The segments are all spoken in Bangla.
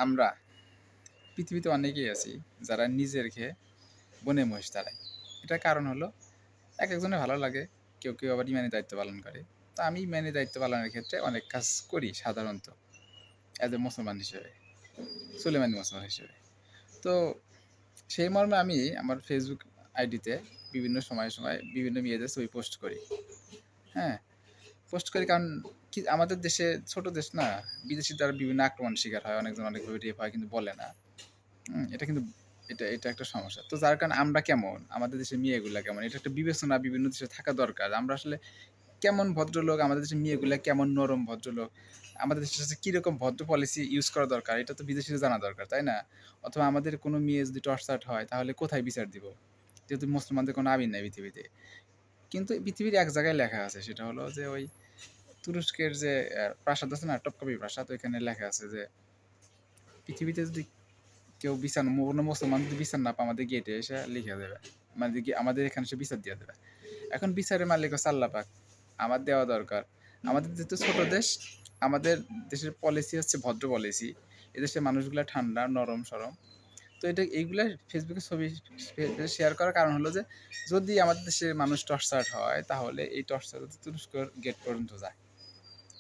আমরা পৃথিবীতে অনেকেই আছি যারা নিজের খেয়ে বনে মহিষ তাড়ায়। এটার কারণ হলো একেকজনের ভালো লাগে, কেউ আবার ইমানি দায়িত্ব পালন করে। তো আমি ইমানি দায়িত্ব পালনের ক্ষেত্রে অনেক কাজ করি সাধারণত অ্যাজ এ মুসলমান হিসেবে, সুলেমানি মুসলমান হিসেবে। তো সেই মর্মে আমি আমার ফেসবুক আইডিতে বিভিন্ন সময় বিভিন্ন মেয়েদের ছবি পোস্ট করি। হ্যাঁ, পোস্ট করি কারণ কি আমাদের দেশে ছোট দেশ না, বিদেশি দ্বারা বিভিন্ন আক্রমণের শিকার হয়, অনেকজন অনেকভাবে রেপ হয় কিন্তু বলে না। এটা কিন্তু এটা একটা সমস্যা। তো যার কারণে আমরা কেমন, আমাদের দেশের মেয়েগুলা কেমন, এটা একটা বিবেচনা বিভিন্ন দেশে থাকা দরকার। আমরা আসলে কেমন ভদ্রলোক, আমাদের দেশের মেয়েগুলা কেমন নরম ভদ্রলোক, আমাদের দেশের সাথে কীরকম ভদ্র পলিসি ইউজ করা দরকার, এটা তো বিদেশিদের জানা দরকার, তাই না? অথবা আমাদের কোনো মেয়ে যদি টর্চার্ড হয় তাহলে কোথায় বিচার দিব? যেহেতু মুসলমানদের কোনো আইন নাই পৃথিবীতে। কিন্তু পৃথিবীর এক জায়গায় লেখা আছে, সেটা হলো যে ওই তুরস্কের যে প্রাসাদ আছে না, টপকাপি প্রাসাদ, ওইখানে লেখা আছে যে পৃথিবীতে যদি কেউ বিচার কোনো মুসলমান যদি বিচার না পায় আমাদের গেটে এসে লিখে দেবে, মানে আমাদের এখানে সে বিচার দিয়ে দেবে। এখন বিচারের মালিক হচ্ছে আল্লাহ পাক, আমার দেওয়া দরকার। আমাদের যেহেতু ছোট দেশ, আমাদের দেশের পলিসি হচ্ছে ভদ্র পলিসি। এদেশের মানুষগুলো ঠান্ডা নরম সরম। তো এইগুলা ফেসবুকে ছবি শেয়ার করার কারণ হলো যে যদি আমাদের দেশের মানুষ টর্চার্ড হয় তাহলে এই টর্চার তুরস্কর গেট পর্যন্ত যায়।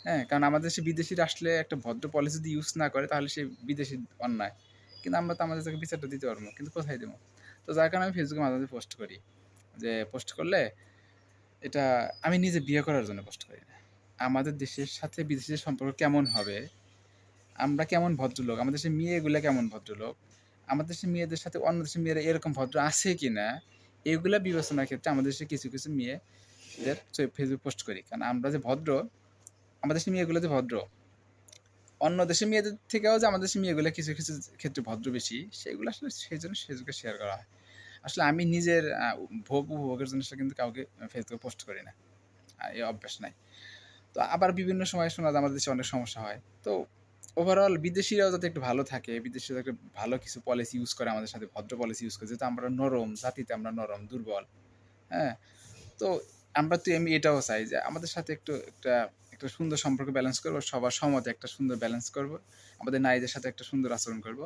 হ্যাঁ, কারণ আমাদের দেশে বিদেশিরা আসলে একটা ভদ্র পলিসি যদি ইউজ না করে তাহলে সে বিদেশি অন্যায়। কিন্তু আমরা তো আমাদের তাকে বিচারটা দিতে পারবো, কিন্তু কোথায় দেবো? তো যার কারণে আমি ফেসবুকে মাঝে মাঝে পোস্ট করি যে পোস্ট করলে এটা আমি নিজে বিয়ে করার জন্য পোস্ট করি না। আমাদের দেশের সাথে বিদেশিদের সম্পর্ক কেমন হবে, আমরা কেমন ভদ্রলোক, আমাদের দেশের মেয়েগুলা কেমন ভদ্রলোক, আমাদের দেশের মেয়েদের সাথে অন্য দেশের মেয়েরা এরকম ভদ্র আছে কি না, এগুলা বিবেচনার ক্ষেত্রে আমাদের দেশে কিছু কিছু মেয়েদের ফেসবুক পোস্ট করি। কারণ আমরা যে ভদ্র, আমাদের দেশের মেয়েগুলো যে ভদ্র, অন্য দেশের মেয়েদের থেকেও যে আমাদের দেশের মেয়েগুলো কিছু কিছু ক্ষেত্রে ভদ্র বেশি, সেগুলো আসলে সেই জন্য ফেসবুকে শেয়ার করা হয়। আসলে আমি নিজের ভোগ উপভোগের জন্য কিন্তু কাউকে ফেসবুকে পোস্ট করি না, এই অভ্যাস নাই। তো আবার বিভিন্ন সময় শোনা যায় আমাদের দেশে অনেক সমস্যা হয়। তো ওভারঅল বিদেশিরাও যাতে একটু ভালো থাকে, বিদেশিরা একটা ভালো কিছু পলিসি ইউজ করে আমাদের সাথে, ভদ্র পলিসি ইউজ করে, যেহেতু আমরা নরম জাতিতে, আমরা নরম দুর্বল। হ্যাঁ, তো আমরা তো আমি এটাও চাই যে আমাদের সাথে একটু একটা একটা সুন্দর সম্পর্ক ব্যালেন্স করবো, সবার সমাজে একটা সুন্দর ব্যালেন্স করব, আমাদের নারীদের সাথে একটা সুন্দর আচরণ করব।